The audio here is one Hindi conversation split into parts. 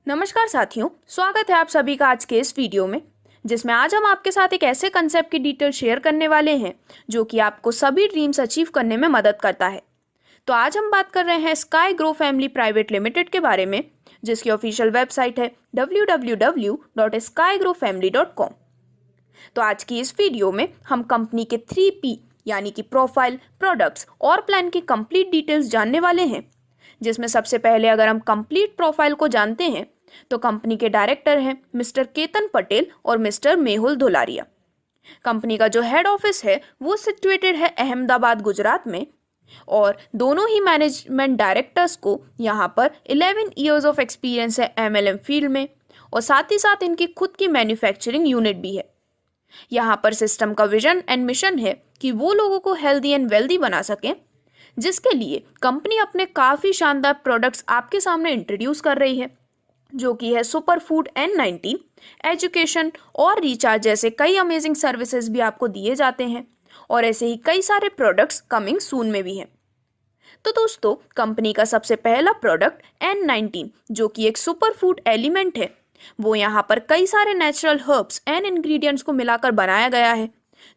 नमस्कार साथियों, स्वागत है आप सभी का आज के इस वीडियो में, जिसमें आज हम आपके साथ एक ऐसे कंसेप्ट की डिटेल शेयर करने वाले हैं जो कि आपको सभी ड्रीम्स अचीव करने में मदद करता है। तो आज हम बात कर रहे हैं sky grow family private limited के बारे में, जिसकी ऑफिशियल वेबसाइट है www.skygrowfamily.com। तो आज की इस वीडियो में हम कंपनी के 3P यानी कि प्रोफाइल, प्रोडक्ट्स और प्लान की कंप्लीट डिटेल्स जानने वाले हैं, जिसमें सबसे पहले अगर हम कंप्लीट प्रोफाइल को जानते हैं तो कंपनी के डायरेक्टर हैं मिस्टर केतन पटेल और मिस्टर मेहुल धुलारिया। कंपनी का जो हेड ऑफिस है वो सिचुएटेड है अहमदाबाद, गुजरात में, और दोनों ही मैनेजमेंट डायरेक्टर्स को यहाँ पर 11 इयर्स ऑफ एक्सपीरियंस है MLM फील्ड में, और साथ ही साथ इनकी खुद की मैन्युफैक्चरिंग यूनिट भी है। यहाँ पर सिस्टम का विजन एंड मिशन है कि वो लोगों को हेल्दी एंड वेल्दी बना सकें, जिसके लिए कंपनी अपने काफ़ी शानदार प्रोडक्ट्स आपके सामने इंट्रोड्यूस कर रही है, जो कि है सुपर फूड N90, एजुकेशन और रिचार्ज जैसे कई अमेजिंग सर्विसेज भी आपको दिए जाते हैं, और ऐसे ही कई सारे प्रोडक्ट्स कमिंग सून में भी हैं। तो दोस्तों, कंपनी का सबसे पहला प्रोडक्ट N90, जो कि एक सुपर फूड एलिमेंट है, वो यहाँ पर कई सारे नेचुरल हर्ब्स एंड इंग्रेडिएंट्स को मिलाकर बनाया गया है,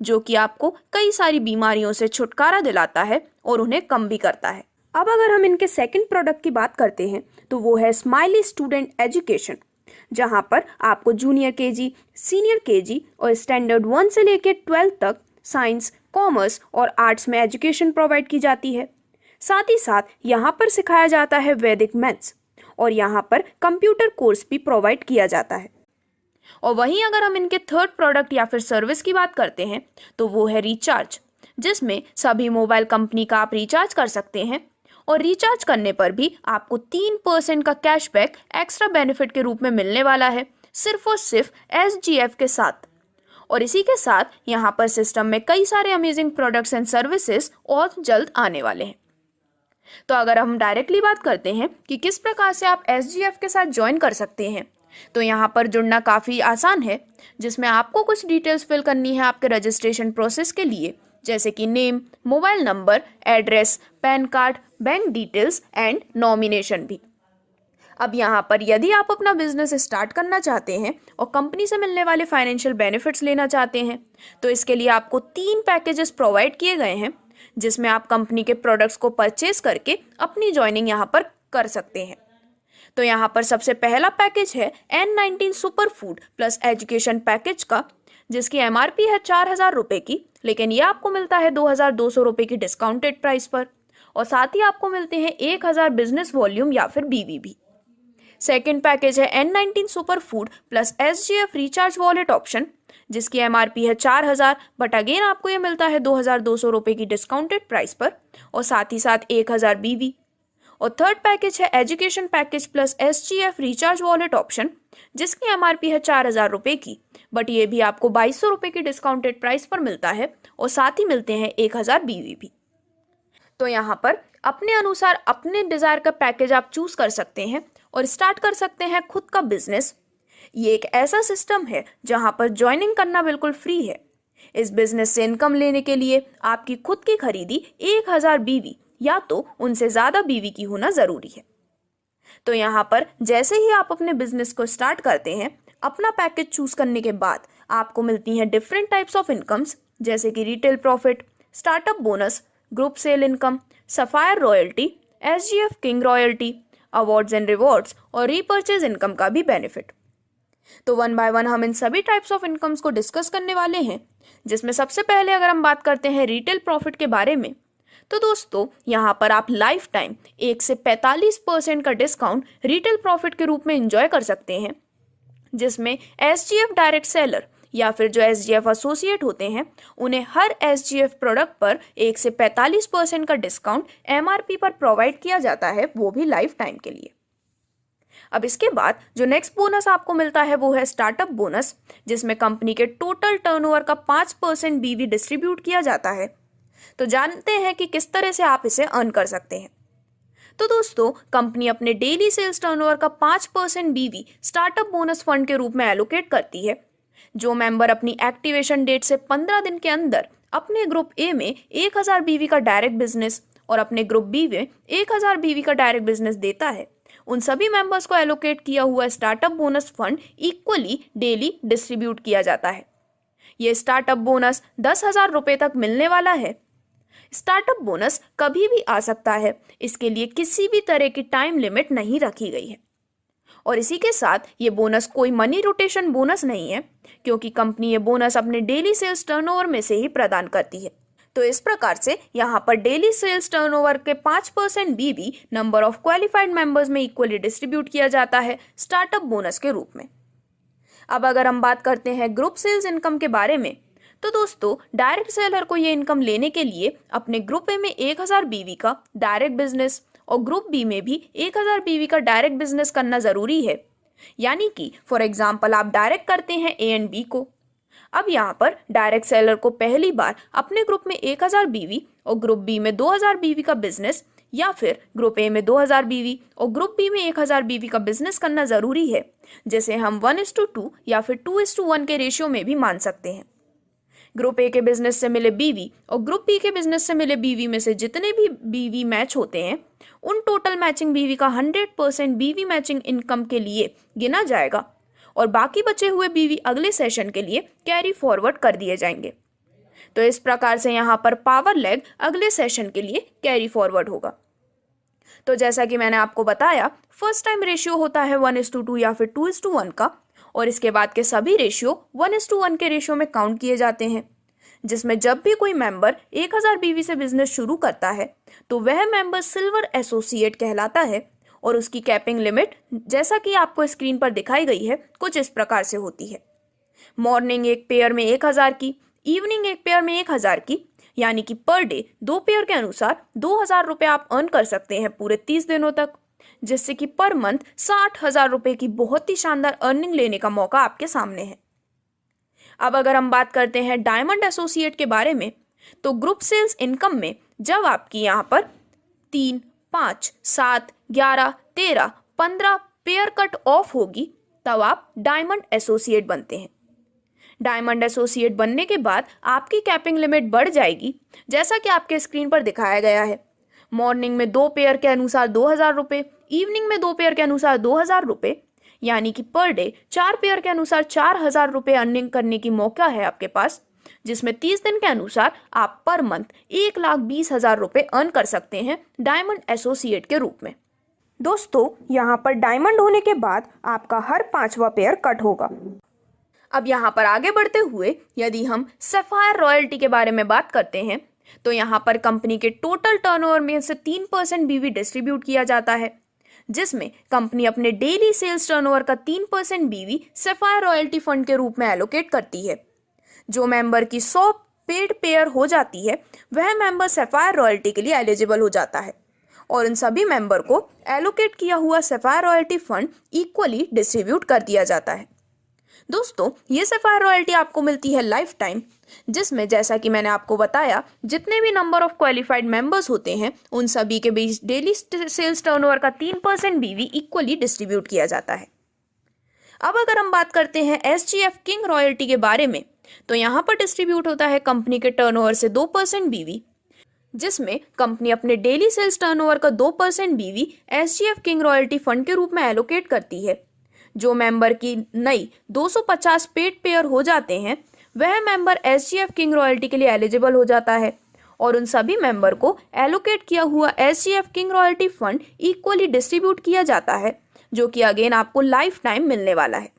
जो कि आपको कई सारी बीमारियों से छुटकारा दिलाता है और उन्हें कम भी करता है। अब अगर हम इनके सेकंड प्रोडक्ट की बात करते हैं तो वो है स्माइली स्टूडेंट एजुकेशन, जहां पर आपको जूनियर KG, सीनियर KG और स्टैंडर्ड 1 से लेकर 12 तक साइंस, कॉमर्स और आर्ट्स में एजुकेशन प्रोवाइड की जाती है। साथ ही साथ यहाँ पर सिखाया जाता है वैदिक मैथ्स, और यहाँ पर कंप्यूटर कोर्स भी प्रोवाइड किया जाता है। और वहीं अगर हम इनके थर्ड प्रोडक्ट या फिर सर्विस की बात करते हैं तो वो है रिचार्ज, जिसमें सभी मोबाइल कंपनी का आप रिचार्ज कर सकते हैं, और रिचार्ज करने पर भी आपको 3% का कैशबैक एक्स्ट्रा बेनिफिट के रूप में मिलने वाला है, सिर्फ और सिर्फ SGF के साथ। और इसी के साथ यहाँ पर सिस्टम में कई सारे अमेजिंग प्रोडक्ट्स एंड सर्विसेज और जल्द आने वाले हैं। तो अगर हम डायरेक्टली बात करते हैं कि किस प्रकार से आप SGF के साथ ज्वाइन कर सकते हैं, तो यहाँ पर जुड़ना काफ़ी आसान है, जिसमें आपको कुछ डिटेल्स फिल करनी है आपके रजिस्ट्रेशन प्रोसेस के लिए, जैसे कि name, mobile number, address, pan card, bank details and nomination भी। अब यहाँ पर यदि आप अपना बिजनेस स्टार्ट करना चाहते हैं और कंपनी से मिलने वाले फाइनेंशियल बेनिफिट्स लेना चाहते हैं, तो इसके लिए आपको 3 पैकेजेस प्रोवाइड किए गए हैं, जिसमें आप कंपनी के प्रोडक्ट्स को परचेज करके अपनी ज्वाइनिंग यहाँ पर कर सकते हैं। तो यहाँ पर सबसे पहला पैकेज है N19 super food plus education package का, जिसकी MRP है 4,000 रुपये की, लेकिन यह आपको मिलता है 2,200 रुपये की डिस्काउंटेड प्राइस पर, और साथ ही आपको मिलते हैं 1,000 बिजनेस वॉल्यूम या फिर BV भी। सेकेंड पैकेज है N19 super food plus SGF recharge wallet option, जिसकी MRP है 4,000, बट अगेन आपको यह मिलता है 2,200 रुपये की डिस्काउंटेड प्राइस पर, और साथ ही साथ 1,000 BV। और थर्ड पैकेज है education package plus SGF recharge wallet option, जिसकी MRP है 4,000 रुपये की, बट ये भी आपको 2,200 रुपये की डिस्काउंटेड प्राइस पर मिलता है, और साथ ही मिलते हैं 1,000 BV भी। तो यहाँ पर अपने अनुसार अपने डिज़ायर का पैकेज आप चूज कर सकते हैं और स्टार्ट कर सकते हैं खुद का बिजनेस। ये एक ऐसा सिस्टम है जहाँ पर ज्वाइनिंग करना बिल्कुल फ्री है। इस बिजनेस से इनकम लेने के लिए आपकी खुद की खरीदी 1,000 BV या तो उनसे ज़्यादा BV की होना ज़रूरी है। तो यहाँ पर जैसे ही आप अपने बिजनेस को स्टार्ट करते हैं, अपना पैकेज चूज करने के बाद आपको मिलती हैं डिफरेंट टाइप्स ऑफ इनकम्स, जैसे कि retail profit, startup bonus, group sale income, sapphire royalty, SGF king royalty, awards and rewards और रीपर्चेज इनकम का भी बेनिफिट। तो 1 बाय 1 हम इन सभी टाइप्स ऑफ इनकम्स को डिस्कस करने वाले हैं, जिसमें सबसे पहले अगर हम बात करते हैं रिटेल प्रॉफिट के बारे में, तो दोस्तों यहाँ पर आप लाइफ टाइम 1 से 45% का डिस्काउंट रिटेल प्रॉफिट के रूप में एंजॉय कर सकते हैं, जिसमें SGF डायरेक्ट सेलर या फिर जो SGF एसोसिएट होते हैं, उन्हें हर SGF प्रोडक्ट पर 1 से 45% का डिस्काउंट MRP पर प्रोवाइड किया जाता है, वो भी लाइफ टाइम के लिए। अब इसके बाद जो नेक्स्ट बोनस आपको मिलता है वो है स्टार्टअप बोनस, जिसमें कंपनी के टोटल टर्नओवर का 5% BV डिस्ट्रीब्यूट किया जाता है। तो जानते हैं कि किस तरह से आप इसे अर्न कर सकते हैं। तो दोस्तों, कंपनी अपने डेली सेल्स टर्नओवर का 5% BV स्टार्टअप बोनस फंड के रूप में एलोकेट करती है। जो मेंबर अपनी एक्टिवेशन डेट से 15 दिन के अंदर अपने ग्रुप A में 1,000 BV का डायरेक्ट बिजनेस और अपने ग्रुप B में 1,000 BV का डायरेक्ट बिजनेस देता है, उन सभी मेंबर्स को एलोकेट किया हुआ startup bonus fund equally daily distribute किया जाता है। ये स्टार्टअप बोनस 10,000 रुपये तक मिलने वाला है। स्टार्टअप बोनस कभी भी आ सकता है, इसके लिए किसी भी तरह की टाइम लिमिट नहीं रखी गई है। और इसी के साथ ये बोनस कोई मनी रोटेशन बोनस नहीं है, क्योंकि कंपनी ये बोनस अपने डेली सेल्स टर्नओवर में से ही प्रदान करती है। तो इस प्रकार से यहाँ पर डेली सेल्स टर्नओवर के 5% बीवी नंबर ऑफ क्वालिफाइड मेंबर्स में इक्वली डिस्ट्रीब्यूट किया जाता है स्टार्टअप बोनस के रूप में। अब अगर हम बात करते हैं ग्रुप सेल्स इनकम के बारे में, तो दोस्तों डायरेक्ट सेलर को ये इनकम लेने के लिए अपने ग्रुप ए में 1000 बीवी का डायरेक्ट बिजनेस और ग्रुप बी में भी 1000 बीवी का डायरेक्ट बिजनेस करना जरूरी है। यानी कि फॉर एग्जाम्पल आप डायरेक्ट करते हैं ए एंड बी को। अब यहाँ पर डायरेक्ट सेलर को पहली बार अपने ग्रुप में 1000 बीवी और ग्रुप बी में 2000 बीवी का बिजनेस, या फिर ग्रुप ए में 2000 बीवी और ग्रुप बी में 1000 बीवी का बिजनेस करना जरूरी है, जिसे हम 1:2 या फिर 2:1 के रेशियो में भी मान सकते हैं। ग्रुप ए के बिजनेस से मिले बीवी और ग्रुप बी के बिजनेस से मिले बीवी में से जितने भी बीवी मैच होते हैं, उन टोटल मैचिंग बीवी का 100% बीवी मैचिंग इनकम के लिए गिना जाएगा और बाकी बचे हुए बीवी अगले सेशन के लिए कैरी फॉरवर्ड कर दिए जाएंगे। तो इस प्रकार से यहाँ पर पावर लेग अगले सेशन के लिए कैरी फॉरवर्ड होगा। तो जैसा कि मैंने आपको बताया, फर्स्ट टाइम रेशियो होता है 1:2 या फिर 2:1 का, और इसके बाद के सभी रेशियो 1:1 के रेशियो में काउंट किए जाते हैं, जिसमें जब भी कोई मेंबर 1000 बीवी से बिजनेस शुरू करता है तो वह मेंबर सिल्वर एसोसिएट कहलाता है और उसकी कैपिंग लिमिट, जैसा कि आपको स्क्रीन पर दिखाई गई है, कुछ इस प्रकार से होती है। मॉर्निंग एक पेयर में 1000 की, इवनिंग एक पेयर में 1000 की, यानी कि पर डे 2 पेयर के अनुसार 2000 रुपये आप अर्न कर सकते हैं पूरे 30 दिनों तक, जिससे कि पर मंथ 60,000 रुपये की बहुत ही शानदार अर्निंग लेने का मौका आपके सामने है। अब अगर हम बात करते हैं डायमंड एसोसिएट के बारे में, तो ग्रुप सेल्स इनकम में जब आपकी यहाँ पर 3, 5, 7, 11, 13, 15 पेयर कट ऑफ होगी, तब आप डायमंड एसोसिएट बनते हैं। डायमंड एसोसिएट बनने के बाद आपकी कैपिंग लिमिट बढ़ जाएगी, जैसा कि आपके स्क्रीन पर दिखाया गया है। मॉर्निंग में 2 पेयर के अनुसार 2000 रुपये, इवनिंग में 2 पेयर के अनुसार 2000 रुपये, यानी कि पर डे 4 पेयर के अनुसार 4000 रुपये अर्निंग करने की मौका है आपके पास, जिसमें 30 दिन के अनुसार आप पर मंथ 1,20,000 रुपये अर्न कर सकते हैं डायमंड एसोसिएट के रूप में। दोस्तों यहाँ पर डायमंड होने के बाद आपका हर 5वां पेयर कट होगा। अब यहाँ पर आगे बढ़ते हुए यदि हम सफायर रॉयल्टी के बारे में बात करते हैं, तो यहाँ पर कंपनी के टोटल टर्नओवर में से 3% बीवी डिस्ट्रीब्यूट किया जाता है, जिसमें कंपनी अपने डेली सेल्स टर्नओवर का 3% बीवी सफायर रॉयल्टी फंड के रूप में एलोकेट करती है। जो मेंबर की 100 पेड पेयर हो जाती है, वह मेंबर सफायर रॉयल्टी के लिए एलिजिबल हो जाता है और इन सभी मेंबर को एलोकेट किया हुआ sapphire royalty fund equally distribute कर दिया जाता है। दोस्तों ये सफायर रॉयल्टी आपको मिलती है लाइफ टाइम, जिसमें जैसा कि मैंने आपको बताया, जितने भी नंबर ऑफ क्वालिफाइड मेंबर्स होते हैं उन सभी के बीच डेली सेल्स टर्नओवर का 3% बीवी इक्वली डिस्ट्रीब्यूट किया जाता है। अब अगर हम बात करते हैं SGF किंग रॉयल्टी के बारे में, तो यहाँ पर डिस्ट्रीब्यूट होता है कंपनी के टर्नओवर से 2% बीवी, जिसमें कंपनी अपने डेली सेल्स टर्नओवर का 2% बीवी SGF किंग रॉयल्टी फंड के रूप में एलोकेट करती है। जो मेंबर की नई 250 पेड पेयर हो जाते हैं, वह मेंबर SGF किंग रॉयल्टी के लिए एलिजिबल हो जाता है और उन सभी मेंबर को एलोकेट किया हुआ SGF king royalty fund equally distribute किया जाता है, जो कि अगेन आपको लाइफ टाइम मिलने वाला है।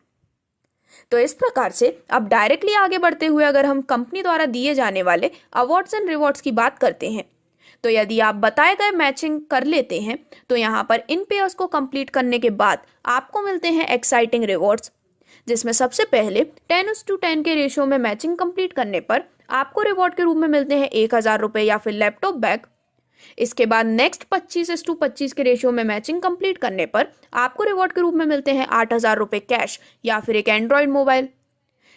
तो इस प्रकार से अब डायरेक्टली आगे बढ़ते हुए अगर हम कंपनी द्वारा दिए जाने वाले अवार्ड्स एंड रिवॉर्ड्स की बात करते हैं, तो यदि आप बताए गए मैचिंग कर लेते हैं तो यहाँ पर इन पेयर्स को कंप्लीट करने के बाद आपको मिलते हैं एक्साइटिंग रिवॉर्ड्स, जिसमें सबसे पहले 10:10 के रेशियो में मैचिंग कंप्लीट करने पर आपको रिवॉर्ड के रूप में मिलते हैं 1000 रुपये या फिर लैपटॉप बैग। इसके बाद नेक्स्ट 25:25 के रेशियो में मैचिंग कंप्लीट करने पर आपको रिवॉर्ड के रूप में मिलते हैं 8000 रुपये कैश या फिर एक एंड्रॉयड मोबाइल।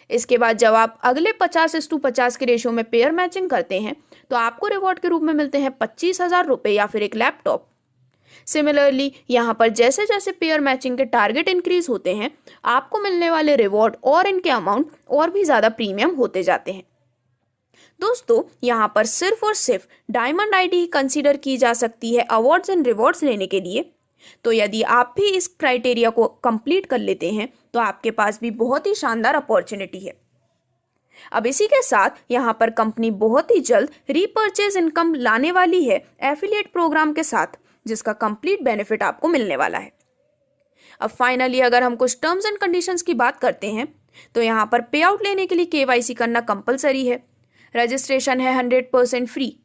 इसके बाद जब आप अगले 50:50 के रेशियो में पेयर मैचिंग करते हैं तो आपको रिवॉर्ड के रूप में मिलते हैं 25,000 रुपये या फिर एक लैपटॉप। सिमिलरली यहाँ पर जैसे जैसे पेयर मैचिंग के टारगेट इंक्रीज होते हैं, आपको मिलने वाले रिवॉर्ड और इनके अमाउंट और भी ज़्यादा प्रीमियम होते जाते हैं। दोस्तों यहाँ पर सिर्फ और सिर्फ डायमंड आईडी ही कंसीडर की जा सकती है अवार्ड्स एंड रिवॉर्ड्स लेने के लिए, तो यदि आप भी इस क्राइटेरिया को कंप्लीट कर लेते हैं तो आपके पास भी बहुत ही शानदार अपॉर्चुनिटी है। अब इसी के साथ यहाँ पर कंपनी बहुत ही जल्द रीपर्चेज इनकम लाने वाली है एफिलिएट प्रोग्राम के साथ, जिसका कंप्लीट बेनिफिट आपको मिलने वाला है। अब फाइनली अगर हम कुछ टर्म्स एंड कंडीशंस की बात करते हैं तो यहाँ पर पे आउट लेने के लिए केवाईसी करना कंपलसरी है। रजिस्ट्रेशन है 100% फ्री,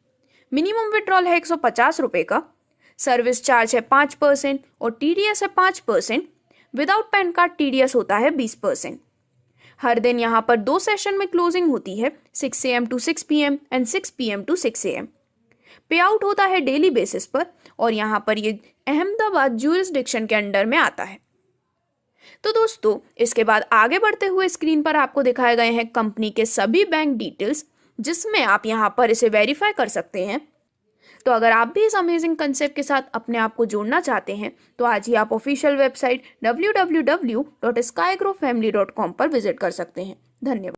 मिनिमम विड्रॉल है 150 रुपये का, सर्विस चार्ज है 5% और टीडीएस है 5%। विदाउट पैन कार्ड टीडीएस होता है 20%। हर दिन यहाँ पर 2 सेशन में क्लोजिंग होती है, 6 AM to 6 PM and 6 PM to 6 AM। पे आउट होता है डेली बेसिस पर और यहाँ पर ये अहमदाबाद ज्यूरिसडिक्शन के अंडर में आता है। तो दोस्तों इसके बाद आगे बढ़ते हुए स्क्रीन पर आपको दिखाए गए हैं कंपनी के सभी बैंक डिटेल्स, जिसमें आप यहाँ पर इसे वेरीफाई कर सकते हैं। तो अगर आप भी इस अमेजिंग कंसेप्ट के साथ अपने आप को जोड़ना चाहते हैं तो आज ही आप ऑफिशियल वेबसाइट www.skygrowfamily.com पर विजिट कर सकते हैं। धन्यवाद।